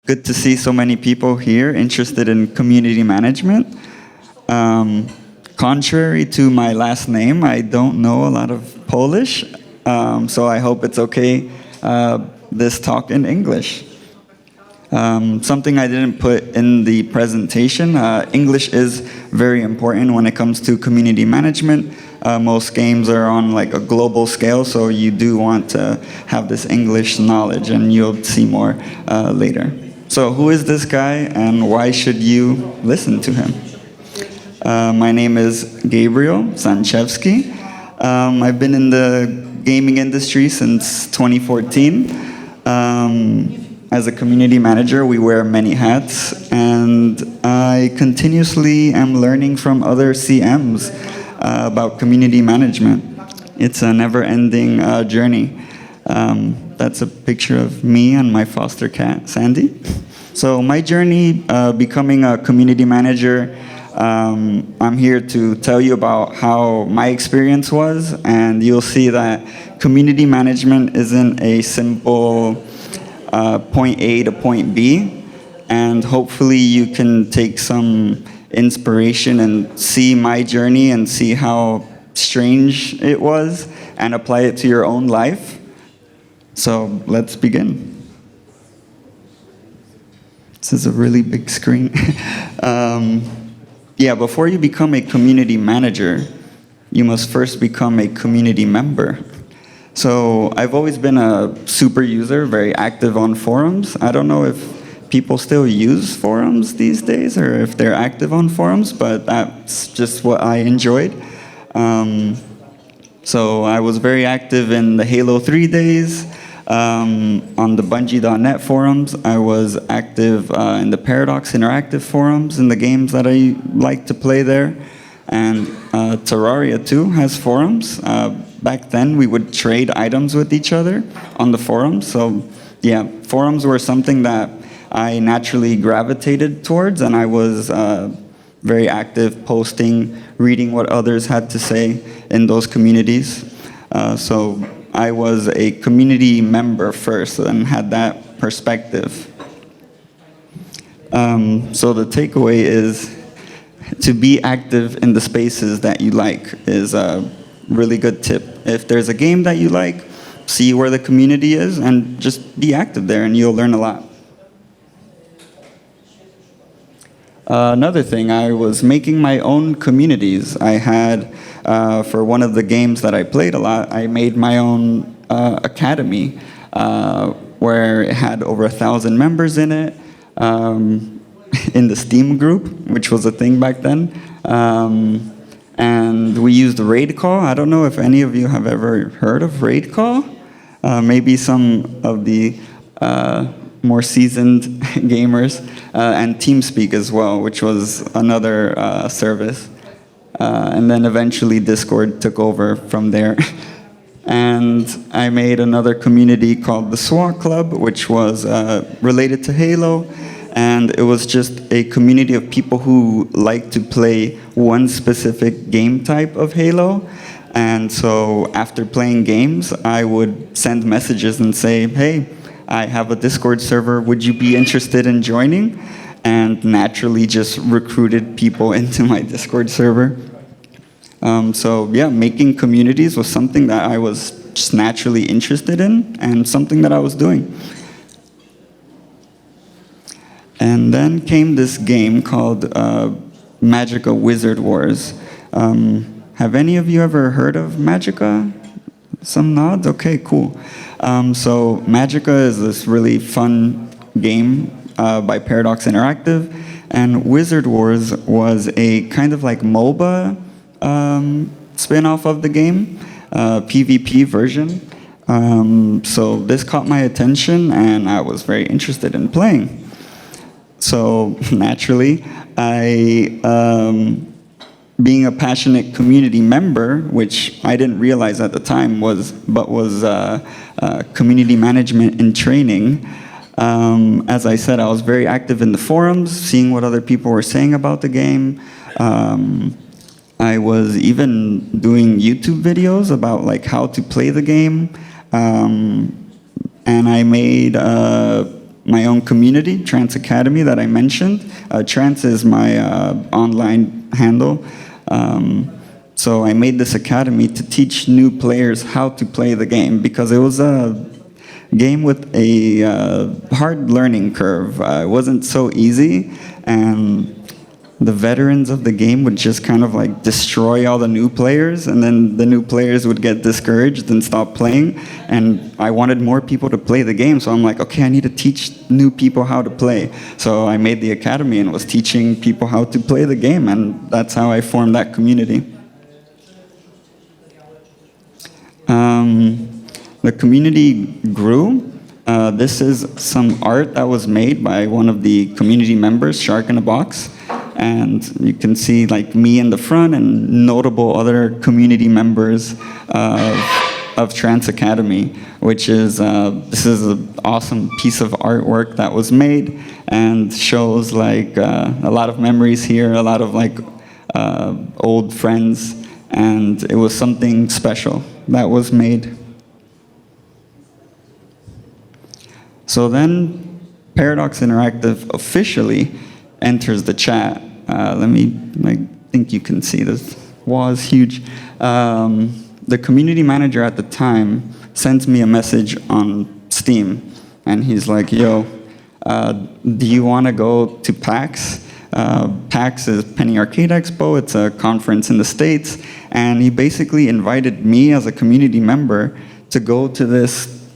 good to see so many people here interested in community management. Contrary to my last name, I don't know a lot of Polish, so I hope it's okay, this talk in English. Something I didn't put in the presentation, English is very important when it comes to community management. Most games are on like a global scale, so you do want to have this English knowledge, and you'll see more later. So who is this guy, and why should you listen to him? My name is Gabriel Sanchewski. I've been in the gaming industry since 2014. As a community manager, we wear many hats, and I continuously am learning from other CMs about community management. It's a never-ending journey. That's a picture of me and my foster cat, Sandy. So my journey becoming a community manager, I'm here to tell you about how my experience was, and you'll see that community management isn't a simple point A to point B, and hopefully you can take some inspiration and see my journey and see how strange it was and apply it to your own life. So let's begin. This is a really big screen. Yeah, before you become a community manager, you must first become a community member. So I've always been a super user, very active on forums. I don't know if people still use forums these days or if they're active on forums, but that's just what I enjoyed. So I was very active in the Halo 3 days. On the Bungie.net forums, I was active in the Paradox Interactive forums in the games that I like to play there. And Terraria too has forums. Back then, we would trade items with each other on the forums. So yeah, forums were something that I naturally gravitated towards, and I was very active, posting, reading what others had to say in those communities. So I was a community member first and had that perspective. So the takeaway is to be active in the spaces that you like is a really good tip. If there's a game that you like, see where the community is and just be active there and you'll learn a lot. Another thing, I was making my own communities. I had, for one of the games that I played a lot, I made my own academy where it had over 1,000 members in it, in the Steam group, which was a thing back then. And we used raid call. I don't know if any of you have ever heard of raid call. Maybe some of the more seasoned gamers, and TeamSpeak as well, which was another service. And then eventually Discord took over from there. And I made another community called the SWAT Club, which was related to Halo. And it was just a community of people who like to play one specific game type of Halo. And so after playing games, I would send messages and say, hey, I have a Discord server, would you be interested in joining? And naturally just recruited people into my Discord server. So yeah, making communities was something that I was just naturally interested in and something that I was doing. And then came this game called Magica Wizard Wars. Have any of you ever heard of Magica? Some nods? Okay, cool. So Magica is this really fun game by Paradox Interactive, and Wizard Wars was a kind of like MOBA spin-off of the game, PvP version. So this caught my attention, and I was very interested in playing. So naturally, I, being a passionate community member, which I didn't realize at the time was community management in training. As I said, I was very active in the forums, seeing what other people were saying about the game. I was even doing YouTube videos about like how to play the game, and I made my own community, Trance Academy, that I mentioned. Trance is my online handle. So I made this academy to teach new players how to play the game, because it was a game with a hard learning curve. It wasn't so easy, and the veterans of the game would just kind of like destroy all the new players, and then the new players would get discouraged and stop playing. And I wanted more people to play the game, so I'm like, okay, I need to teach new people how to play. So I made the academy and was teaching people how to play the game, and that's how I formed that community. The community grew. This is some art that was made by one of the community members, Shark in a Box. And you can see like me in the front and notable other community members of Trance Academy, which is, this is an awesome piece of artwork that was made and shows like a lot of memories here, a lot of like old friends, and it was something special that was made. So then Paradox Interactive officially enters the chat. I think you can see this wall is huge. The community manager at the time sends me a message on Steam, and he's like, yo, do you want to go to PAX? PAX is Penny Arcade Expo. It's a conference in the States, and he basically invited me as a community member to go to this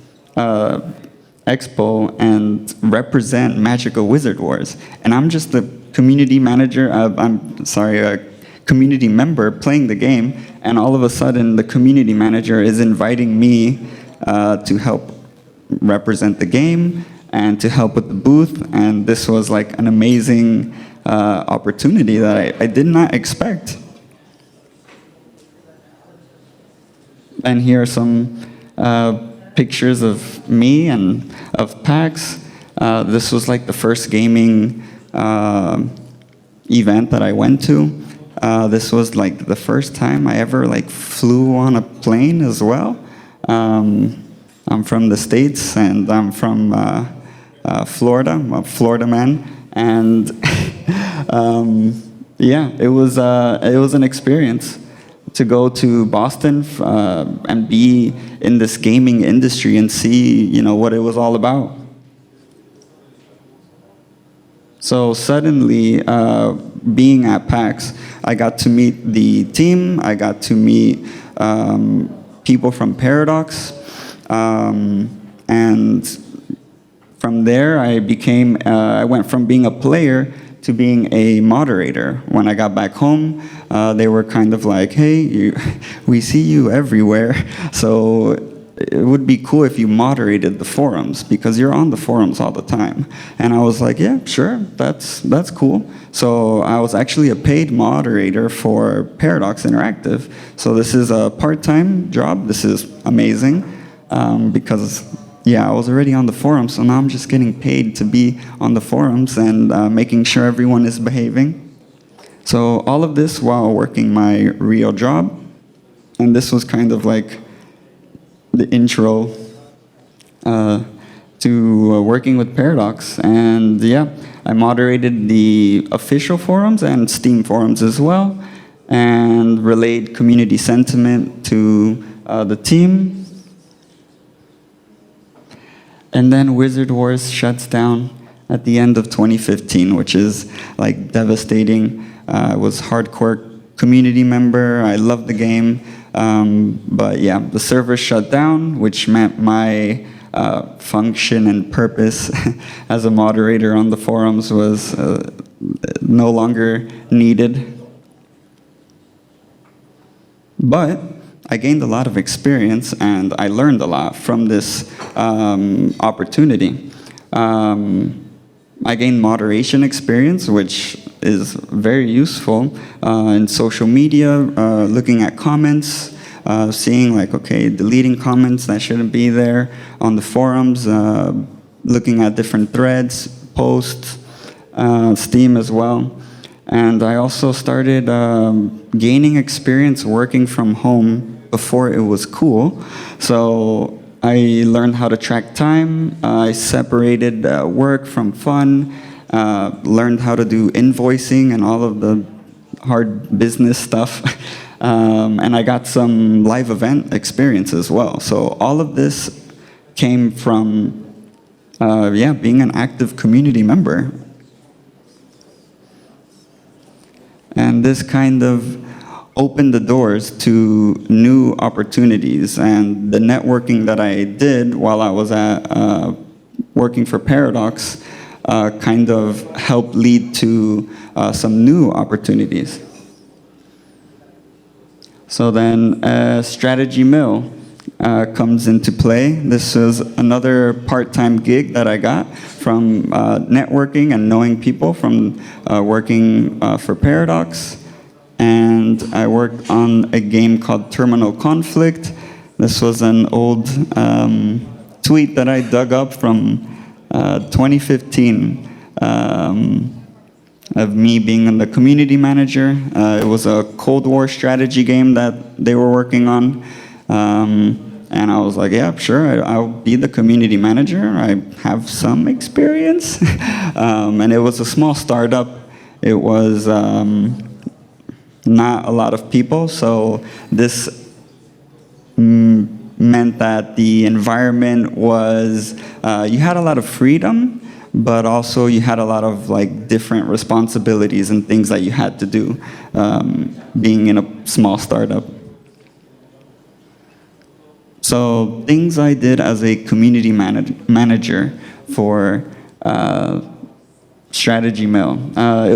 expo and represent Magical Wizard Wars. And I'm just the community manager, a community member playing the game, and all of a sudden the community manager is inviting me to help represent the game and to help with the booth, and this was like an amazing opportunity that I did not expect. And here are some pictures of me and of PAX. This was like the first gaming event that I went to. This was like the first time I ever like flew on a plane as well. I'm from the States, and I'm from Florida. I'm a Florida man, and yeah, it was an experience to go to Boston and be in this gaming industry and see, what it was all about. So suddenly, being at PAX, I got to meet the team. I got to meet people from Paradox, and from there, I went from being a player to being a moderator. When I got back home, they were kind of like, hey, we see you everywhere, so it would be cool if you moderated the forums, because you're on the forums all the time. And I was like, yeah, sure, that's cool. So I was actually a paid moderator for Paradox Interactive. So this is a part-time job. This is amazing, because yeah, I was already on the forums, so now I'm just getting paid to be on the forums and making sure everyone is behaving. So all of this while working my real job, and this was kind of like the intro to working with Paradox. And yeah, I moderated the official forums and Steam forums as well, and relayed community sentiment to the team. And then Wizard Wars shuts down at the end of 2015, which is like devastating. I was hardcore community member. I loved the game. But yeah, the server shut down, which meant my function and purpose as a moderator on the forums was no longer needed. But I gained a lot of experience, and I learned a lot from this opportunity. I gained moderation experience, which is very useful in social media, looking at comments, seeing like, okay, deleting comments that shouldn't be there on the forums, looking at different threads, posts, Steam as well. And I also started gaining experience working from home before it was cool. So I learned how to track time. I separated work from fun. Learned how to do invoicing and all of the hard business stuff. And I got some live event experience as well. So all of this came from, being an active community member. And this kind of opened the doors to new opportunities. And the networking that I did while I was working for Paradox kind of helped lead to some new opportunities. So then Strategy Mill comes into play. This is another part-time gig that I got from networking and knowing people from working for Paradox. And I worked on a game called Terminal Conflict. This was an old tweet that I dug up from 2015 of me being the community manager. It was a Cold War strategy game that they were working on. And I was like, yeah, sure, I'll be the community manager. I have some experience. And it was a small startup. It was not a lot of people, so this meant that the environment was, you had a lot of freedom, but also you had a lot of like different responsibilities and things that you had to do, being in a small startup. So things I did as a community manager for Strategy Mill.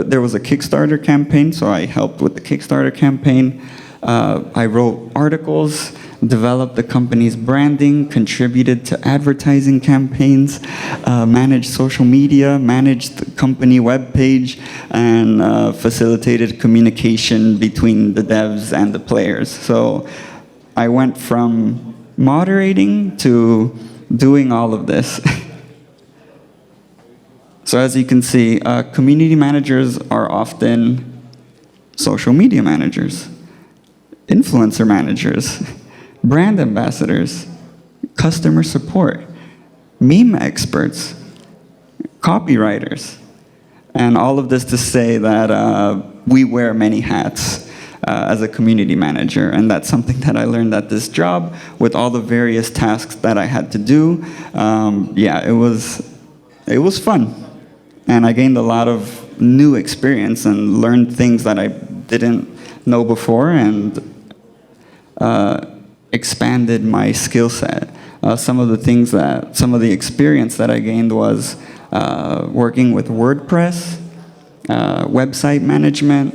There was a Kickstarter campaign, so I helped with the Kickstarter campaign. I wrote articles, developed the company's branding, contributed to advertising campaigns, managed social media, managed the company webpage, and facilitated communication between the devs and the players. So I went from moderating to doing all of this. So as you can see, community managers are often social media managers, influencer managers, brand ambassadors, customer support, meme experts, copywriters, and all of this to say that we wear many hats as a community manager, and that's something that I learned at this job with all the various tasks that I had to do. It was fun. And I gained a lot of new experience and learned things that I didn't know before, and expanded my skill set. Some of the experience that I gained was working with WordPress, website management,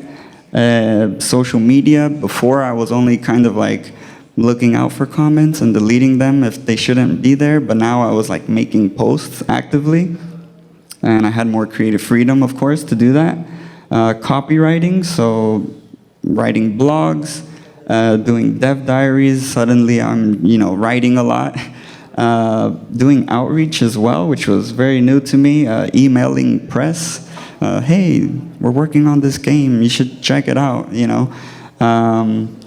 social media. Before, I was only kind of like looking out for comments and deleting them if they shouldn't be there, but now I was like making posts actively. And I had more creative freedom, of course, to do that. Copywriting, so writing blogs, doing dev diaries. Suddenly I'm, writing a lot. Doing outreach as well, which was very new to me. Emailing press, hey, we're working on this game, you should check it out,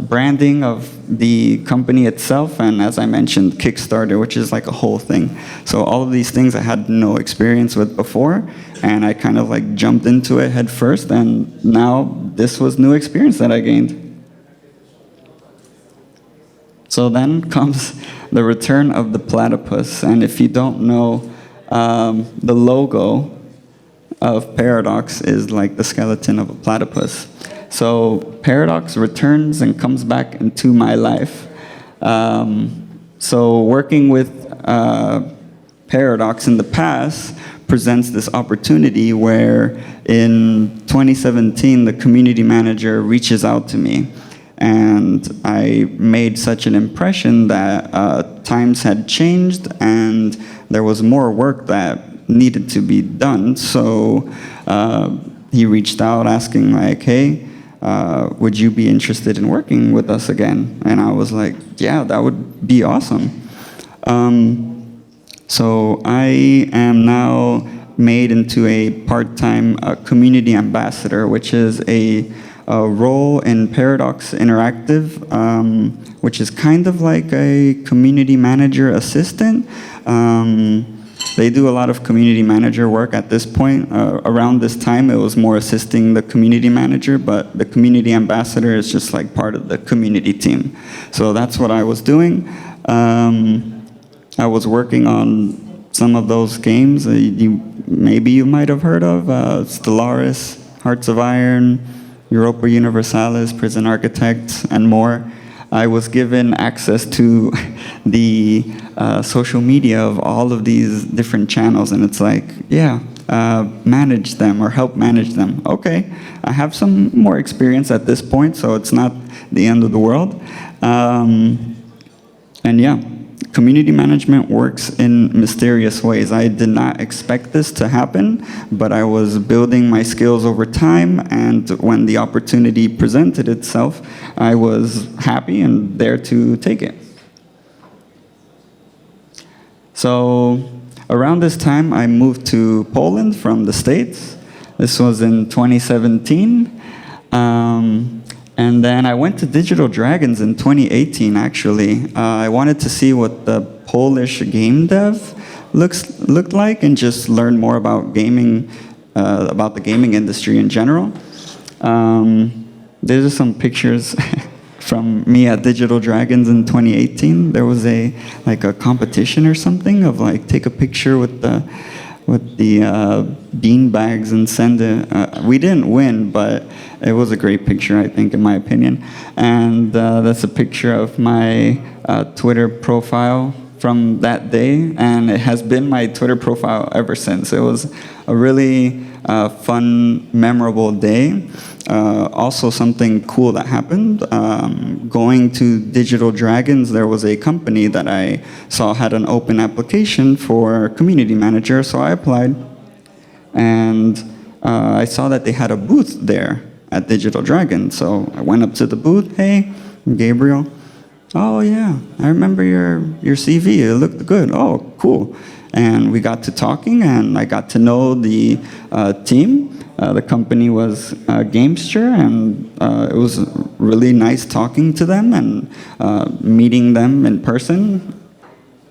branding of the company itself, and as I mentioned, Kickstarter, which is like a whole thing. So all of these things I had no experience with before, and I kind of like jumped into it head first, and now this was new experience that I gained. So then comes the return of the platypus, and if you don't know, the logo of Paradox is like the skeleton of a platypus. So Paradox returns and comes back into my life. So working with Paradox in the past presents this opportunity where in 2017, the community manager reaches out to me. And I made such an impression that times had changed and there was more work that needed to be done. So he reached out asking like, hey, would you be interested in working with us again? And I was like, yeah, that would be awesome. So I am now made into a part-time community ambassador, which is a a role in Paradox Interactive, which is kind of like a community manager assistant. They do a lot of community manager work at this point. Around this time, it was more assisting the community manager, but the community ambassador is just like part of the community team. So that's what I was doing. I was working on some of those games maybe you might have heard of, Stellaris, Hearts of Iron, Europa Universalis, Prison Architect, and more. I was given access to the social media of all of these different channels, and it's like, yeah, manage them or help manage them. Okay, I have some more experience at this point, so it's not the end of the world. And yeah, community management works in mysterious ways. I did not expect this to happen, but I was building my skills over time, and when the opportunity presented itself, I was happy and there to take it. So around this time, I moved to Poland from the States. This was in 2017. And then I went to Digital Dragons in 2018, actually. I wanted to see what the Polish game dev looked like and just learn more about gaming, about the gaming industry in general. These are some pictures from me at Digital Dragons in 2018. There was a competition or something of like take a picture with the bean bags and send it. We didn't win, but it was a great picture, I think, in my opinion. And that's a picture of my Twitter profile from that day, and it has been my Twitter profile ever since. It was a really fun, memorable day. Also something cool that happened, going to Digital Dragons, there was a company that I saw had an open application for community manager, so I applied. And I saw that they had a booth there at Digital Dragons, so I went up to the booth. Hey, Gabriel. Oh yeah, I remember your CV, it looked good. Oh, cool. And we got to talking, and I got to know the team. The company was Gamester, and it was really nice talking to them and meeting them in person.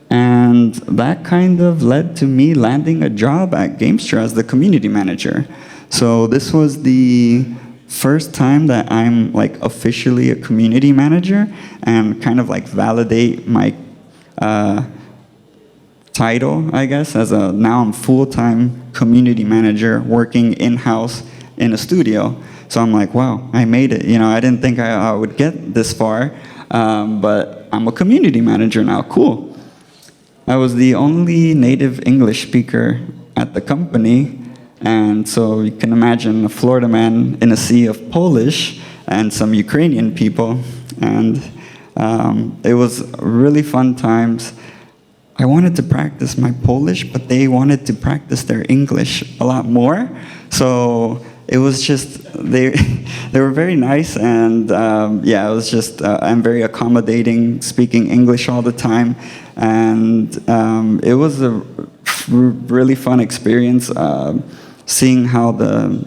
And that kind of led to me landing a job at Gamester as the community manager. So this was the first time that I'm like officially a community manager and kind of like validate my title, I guess, as now I'm full-time community manager working in-house in a studio. So I'm like, wow, I made it. You know, I didn't think I would get this far, but I'm a community manager now. Cool. I was the only native English speaker at the company, and so you can imagine a Florida man in a sea of Polish and some Ukrainian people, and it was really fun times. I wanted to practice my Polish, but they wanted to practice their English a lot more. So it was just, they were very nice, and yeah, it was just, I'm very accommodating, speaking English all the time, and it was a really fun experience seeing how the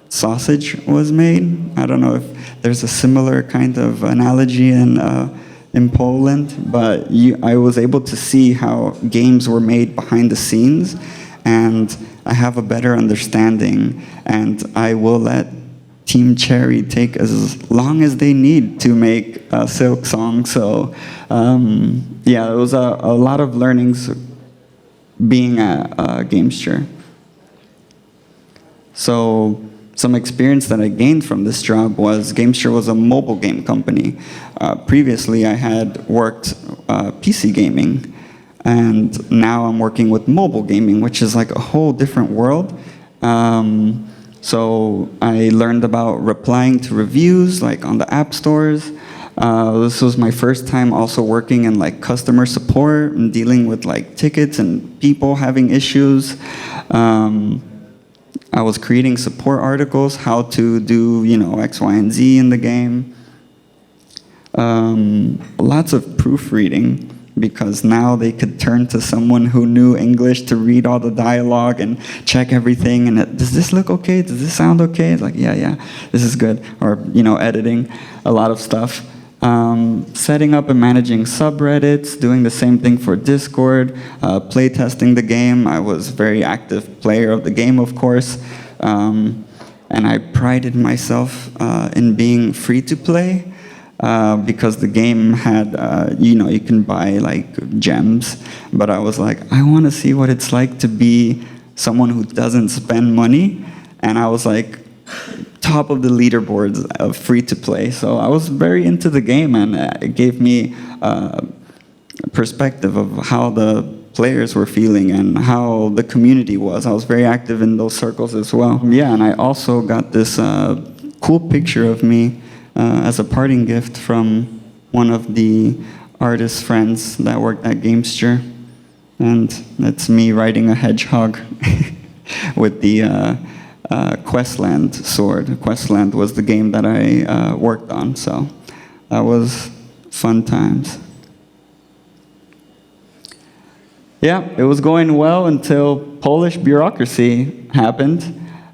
sausage was made. I don't know if there's a similar kind of analogy in Poland, but I was able to see how games were made behind the scenes, and I have a better understanding, and I will let Team Cherry take as long as they need to make a Silk Song. So yeah, it was a lot of learnings being at Gamester. So some experience that I gained from this job was Gamester was a mobile game company. Previously, I had worked PC gaming, and now I'm working with mobile gaming, which is like a whole different world. So I learned about replying to reviews, like on the app stores. This was my first time also working in like customer support and dealing with like tickets and people having issues. I was creating support articles, how to do, you know, X, Y, and Z in the game. Lots of proofreading, because now they could turn to someone who knew English to read all the dialogue and check everything. And does this look okay? Does this sound okay? It's like, yeah, this is good. Or, editing a lot of stuff. Setting up and managing subreddits, doing the same thing for Discord, playtesting the game. I was a very active player of the game, of course. And I prided myself in being free to play. Because the game had, you can buy like gems, but I was like, I want to see what it's like to be someone who doesn't spend money, and I was like top of the leaderboards of free to play. So I was very into the game, and it gave me a perspective of how the players were feeling and how the community was. I was very active in those circles as well. Yeah, and I also got this cool picture of me as a parting gift from one of the artist friends that worked at Gamester. And that's me riding a hedgehog with the Questland sword. Questland was the game that I worked on, so that was fun times. Yeah, it was going well until Polish bureaucracy happened.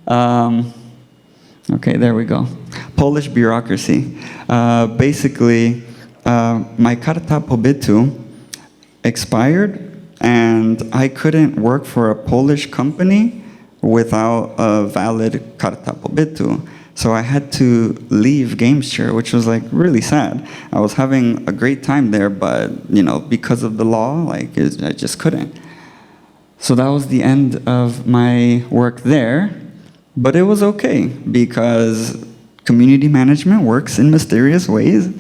Okay, there we go. Polish bureaucracy. Basically, my karta pobytu expired, and I couldn't work for a Polish company without a valid karta pobytu. So I had to leave Gamester, which was like really sad. I was having a great time there, but because of the law, I just couldn't. So that was the end of my work there. But it was okay, because community management works in mysterious ways,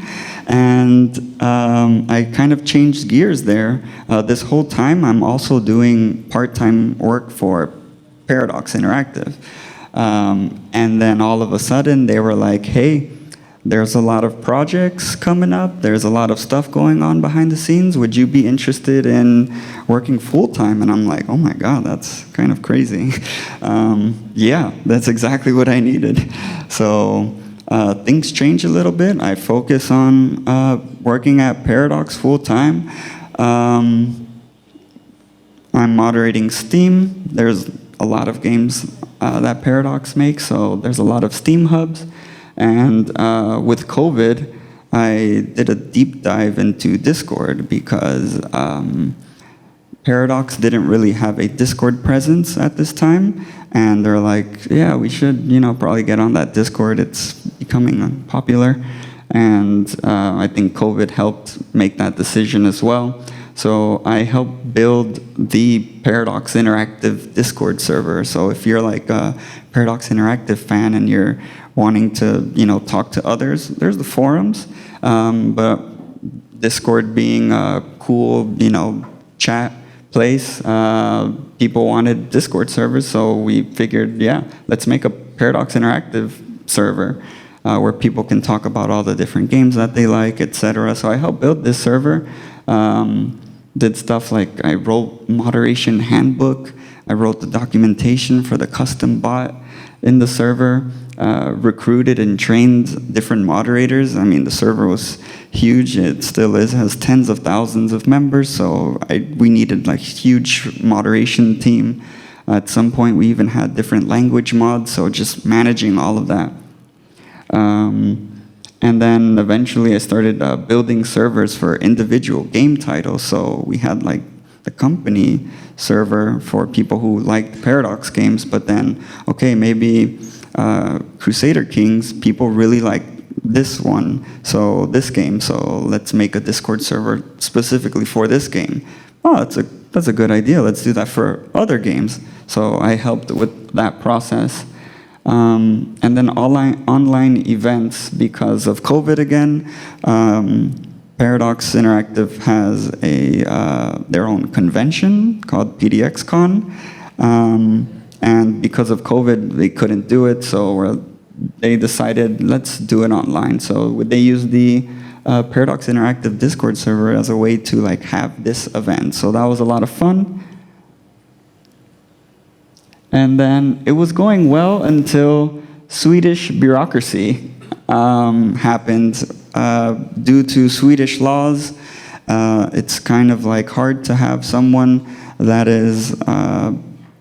and I kind of changed gears there. This whole time, I'm also doing part-time work for Paradox Interactive. And then all of a sudden, they were like, hey, there's a lot of projects coming up. There's a lot of stuff going on behind the scenes. Would you be interested in working full-time? And I'm like, oh my God, that's kind of crazy. Yeah, that's exactly what I needed. So things change a little bit. I focus on working at Paradox full-time. I'm moderating Steam. There's a lot of games that Paradox makes, so there's a lot of Steam hubs. And with COVID, I did a deep dive into Discord because Paradox didn't really have a Discord presence at this time. And they're like, yeah, we should, probably get on that Discord. It's becoming popular. And I think COVID helped make that decision as well. So I helped build the Paradox Interactive Discord server. So if you're like a Paradox Interactive fan and you're wanting to, talk to others, there's the forums. But Discord being a cool, chat place, people wanted Discord servers, so we figured, yeah, let's make a Paradox Interactive server where people can talk about all the different games that they like, etc. So I helped build this server. Did stuff like I wrote moderation handbook, I wrote the documentation for the custom bot in the server, recruited and trained different moderators. I mean, the server was huge, it still is, has tens of thousands of members, so we needed like huge moderation team. At some point we even had different language mods, so just managing all of that. And then eventually I started building servers for individual game titles. So we had like the company server for people who liked Paradox games, but then, okay, maybe Crusader Kings, people really like this one, so this game, so let's make a Discord server specifically for this game. Oh, that's a good idea, let's do that for other games. So I helped with that process. And then online events, because of COVID again, Paradox Interactive has their own convention called PDXCon, and because of COVID, they couldn't do it, so they decided, let's do it online. So they used the Paradox Interactive Discord server as a way to have this event. So that was a lot of fun. And then it was going well until Swedish bureaucracy happened. Due to Swedish laws, It's kind of like hard to have someone that is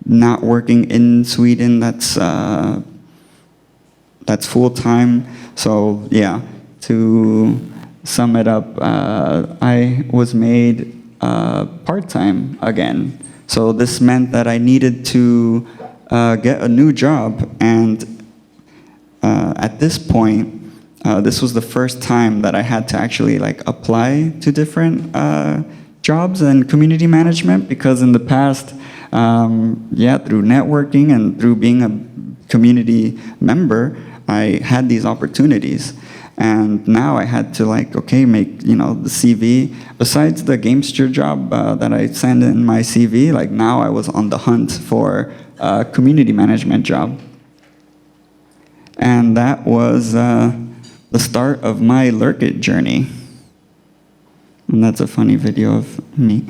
not working in Sweden that's full-time. So yeah, to sum it up, I was made part-time again. So this meant that I needed to get a new job, and at this point, this was the first time that I had to actually like apply to different jobs and community management, because in the past, yeah, through networking and through being a community member, I had these opportunities. And now I had to like, okay, make, the CV. Besides the Gamester job that I sent in my CV, like now I was on the hunt for a community management job. And that was the start of my Lurkit journey. And that's a funny video of me.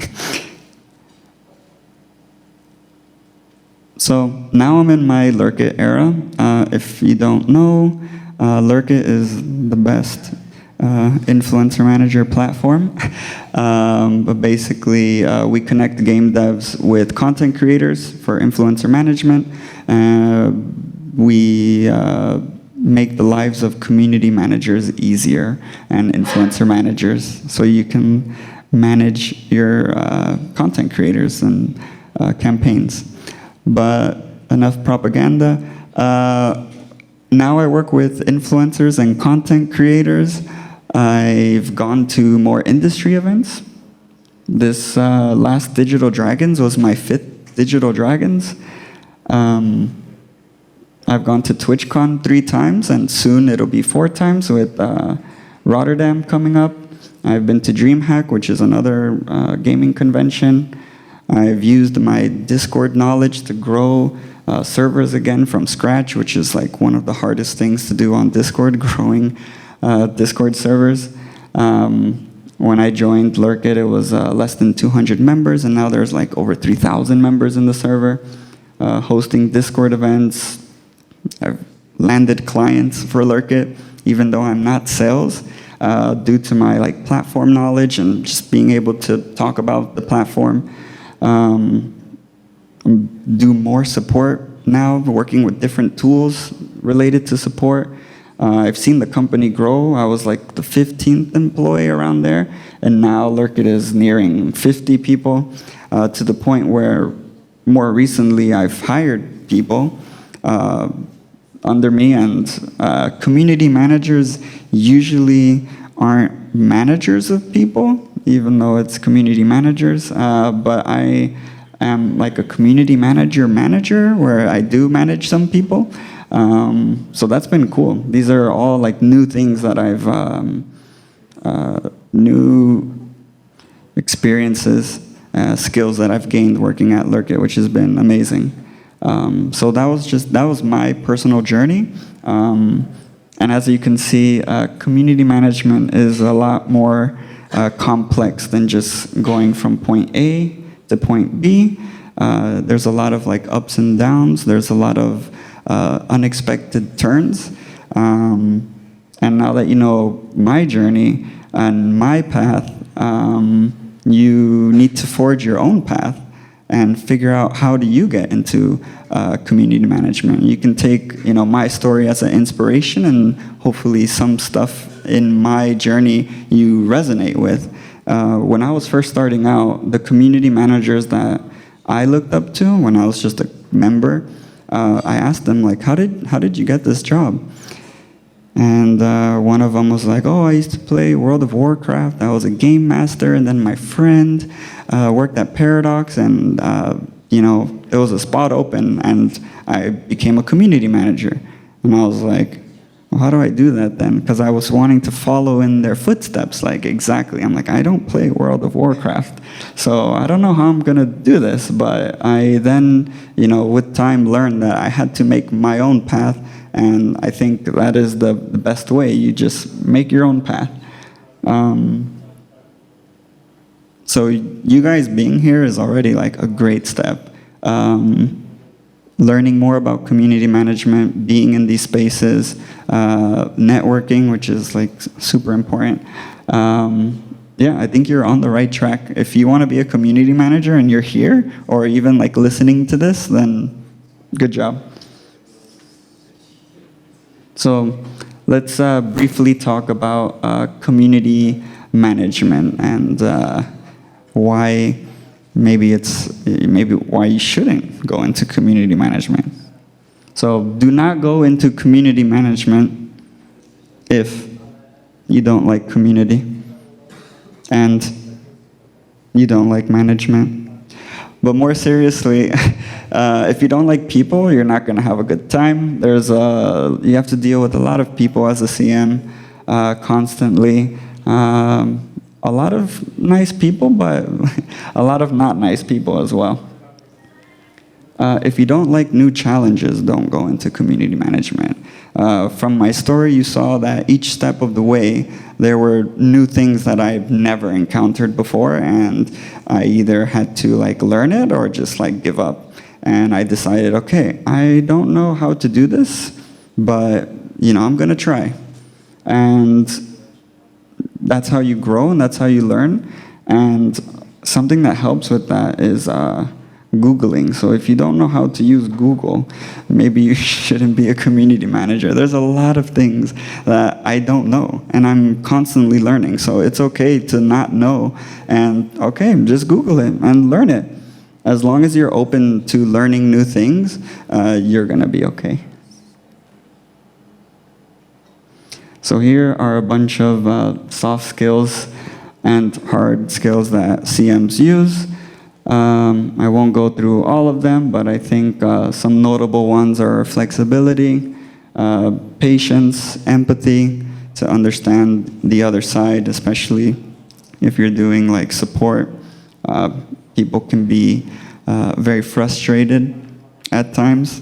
So now I'm in my Lurkit era. If you don't know, Lurkit is the best influencer manager platform. But basically, we connect game devs with content creators for influencer management. We make the lives of community managers easier and influencer managers, so you can manage your content creators and campaigns. But enough propaganda. Now I work with influencers and content creators. I've gone to more industry events. This last Digital Dragons was my 5th Digital Dragons. I've gone to TwitchCon 3 times, and soon it'll be 4 times with Rotterdam coming up. I've been to DreamHack, which is another gaming convention. I've used my Discord knowledge to grow servers again from scratch, which is like one of the hardest things to do on Discord, growing Discord servers. When I joined Lurkit, it was less than 200 members, and now there's like over 3,000 members in the server, hosting Discord events. I've landed clients for Lurkit, even though I'm not sales, due to my like platform knowledge and just being able to talk about the platform. Do more support now, working with different tools related to support. I've seen the company grow. I was like the 15th employee around there, and now Lurkit is nearing 50 people, to the point where more recently I've hired people under me, and community managers usually aren't managers of people, even though it's community managers, but I am like a community manager where I do manage some people. So that's been cool. These are all like new things that I've, new experiences, skills that I've gained working at Lurkit, which has been amazing. So that was my personal journey. And as you can see, community management is a lot more complex than just going from point A to point B. There's a lot of like ups and downs. There's a lot of unexpected turns. And now that you know my journey and my path, you need to forge your own path and figure out how do you get into community management. You can take my story as an inspiration, and hopefully some stuff in my journey you resonate with. When I was first starting out, the community managers that I looked up to when I was just a member, I asked them like, how did you get this job? And one of them was like, oh, I used to play World of Warcraft. I was a game master, and then my friend worked at Paradox, and it was a spot open, and I became a community manager. And I was like, well, how do I do that then? Because I was wanting to follow in their footsteps, like exactly. I'm like, I don't play World of Warcraft, so I don't know how I'm gonna do this. But I then, with time learned that I had to make my own path, and I think that is the best way. You just make your own path. So you guys being here is already like a great step. Learning more about community management, being in these spaces, networking, which is like super important. yeah, I think you're on the right track. If you want to be a community manager and you're here, or even like listening to this, then good job. So let's briefly talk about community management and why maybe why you shouldn't go into community management. So do not go into community management if you don't like community and you don't like management. But more seriously, if you don't like people, you're not going to have a good time. You have to deal with a lot of people as a CM constantly. A lot of nice people, but a lot of not nice people as well. If you don't like new challenges, don't go into community management. From my story, you saw that each step of the way, there were new things that I've never encountered before, and I either had to like learn it or just like give up. And I decided, okay, I don't know how to do this, but I'm gonna try. And that's how you grow and that's how you learn. And something that helps with that is Googling. So if you don't know how to use Google, maybe you shouldn't be a community manager. There's a lot of things that I don't know, and I'm constantly learning. So it's okay to not know, and okay, just Google it and learn it. As long as you're open to learning new things, you're gonna be okay. So here are a bunch of soft skills and hard skills that CMs use. I won't go through all of them, but I think some notable ones are flexibility, patience, empathy, to understand the other side, especially if you're doing like support. People can be very frustrated at times,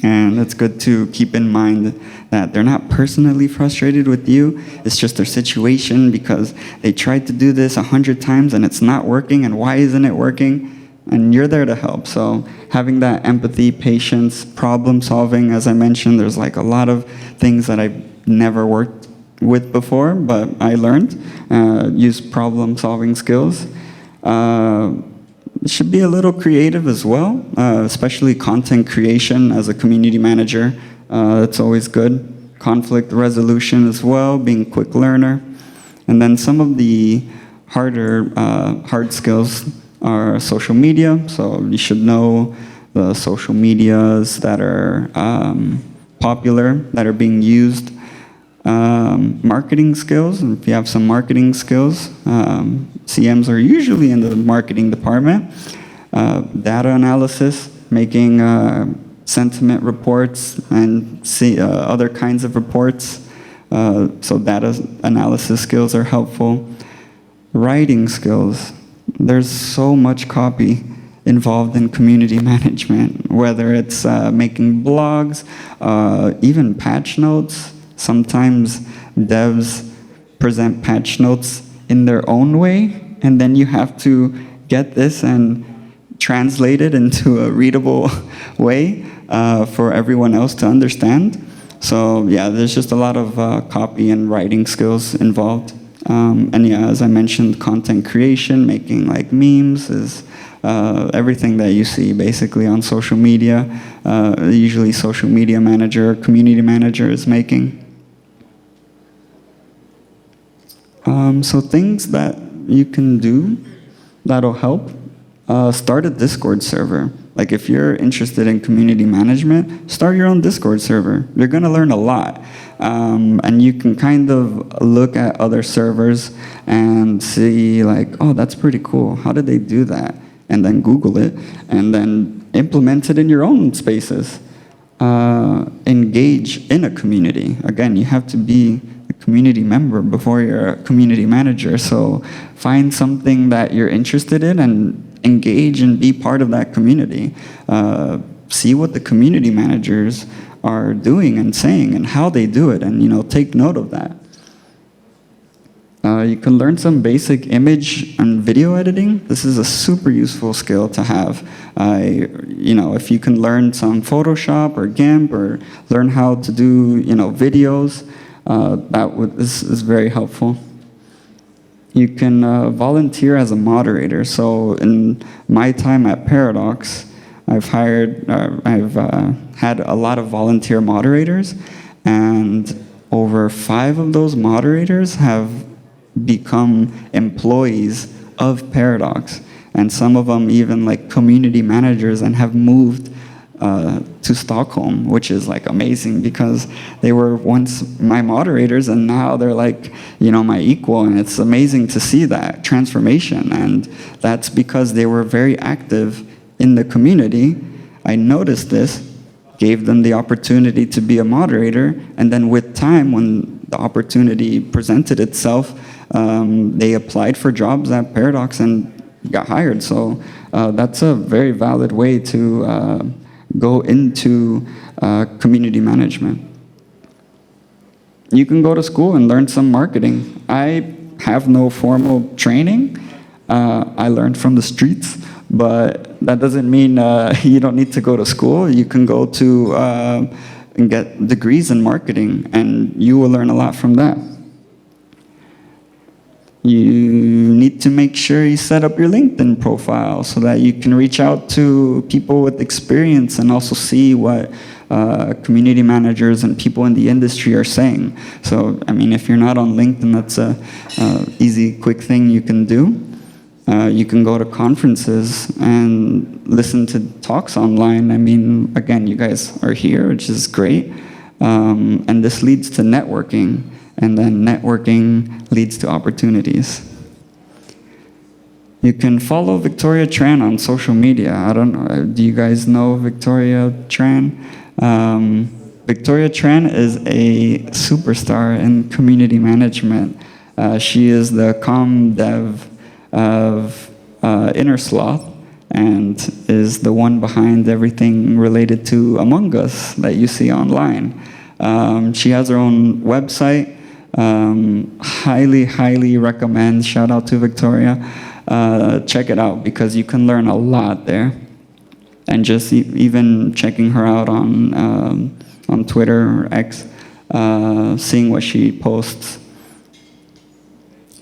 and it's good to keep in mind that they're not personally frustrated with you. It's just their situation because they tried to do this 100 times and it's not working, and why isn't it working? And you're there to help. So having that empathy, patience, problem solving, as I mentioned, there's like a lot of things that I've never worked with before, but I learned. Use problem solving skills. It should be a little creative as well, especially content creation as a community manager. It's always good. Conflict resolution as well, being a quick learner. And then some of the hard skills are social media. So you should know the social medias that are popular, that are being used. Marketing skills, if you have some marketing skills, CMs are usually in the marketing department. Data analysis, making sentiment reports and other kinds of reports. So data analysis skills are helpful. Writing skills. There's so much copy involved in community management, whether it's making blogs, even patch notes. Sometimes devs present patch notes in their own way, and then you have to get this and translate it into a readable way for everyone else to understand. So yeah, there's just a lot of copy and writing skills involved. And yeah, as I mentioned, content creation, making like memes is everything that you see basically on social media. Usually social media manager, community manager is making. So things that you can do that'll help, start a Discord server. Like if you're interested in community management, start your own Discord server. You're gonna learn a lot. And you can kind of look at other servers and see like, oh, that's pretty cool. How did they do that? And then Google it, and then implement it in your own spaces. Engage in a community. Again, you have to be a community member before you're a community manager. So find something that you're interested in and engage and be part of that community. See what the community managers are doing and saying and how they do it, and take note of that. You can learn some basic image and video editing. This is a super useful skill to have. If you can learn some Photoshop or GIMP or learn how to do videos, this is very helpful. You can volunteer as a moderator. So in my time at Paradox, I've had a lot of volunteer moderators, and over 5 of those moderators have become employees of Paradox, and some of them even like community managers and have moved to Stockholm, which is like amazing because they were once my moderators and now they're like, you know, my equal, and it's amazing to see that transformation. And that's because they were very active in the community. I noticed this, gave them the opportunity to be a moderator, and then with time, when the opportunity presented itself, they applied for jobs at Paradox and got hired. So that's a very valid way to go into community management. You can go to school and learn some marketing. I have no formal training. I learned from the streets, but that doesn't mean you don't need to go to school. You can go to and get degrees in marketing, and you will learn a lot from that. You need to make sure you set up your LinkedIn profile so that you can reach out to people with experience and also see what community managers and people in the industry are saying. So, I mean, if you're not on LinkedIn, that's a easy, quick thing you can do. You can go to conferences and listen to talks online. I mean, again, you guys are here, which is great. And this leads to networking. And then networking leads to opportunities. You can follow Victoria Tran on social media. I don't know, do you guys know Victoria Tran? Victoria Tran is a superstar in community management. She is the comm dev of Inner Sloth and is the one behind everything related to Among Us that you see online. She has her own website. Highly recommend. Shout out to Victoria. Check it out because you can learn a lot there. And just even checking her out on Twitter or X, seeing what she posts.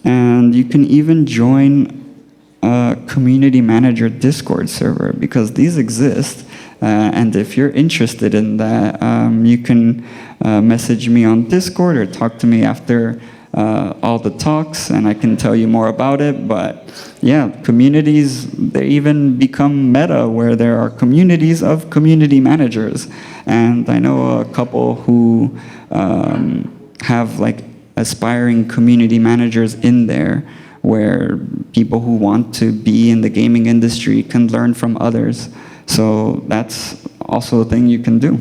And you can even join a community manager Discord server because these exist. And if you're interested in that, you can message me on Discord or talk to me after all the talks, and I can tell you more about it. But yeah, communities, they even become meta, where there are communities of community managers. And I know a couple who have like aspiring community managers in there, where people who want to be in the gaming industry can learn from others. So that's also a thing you can do.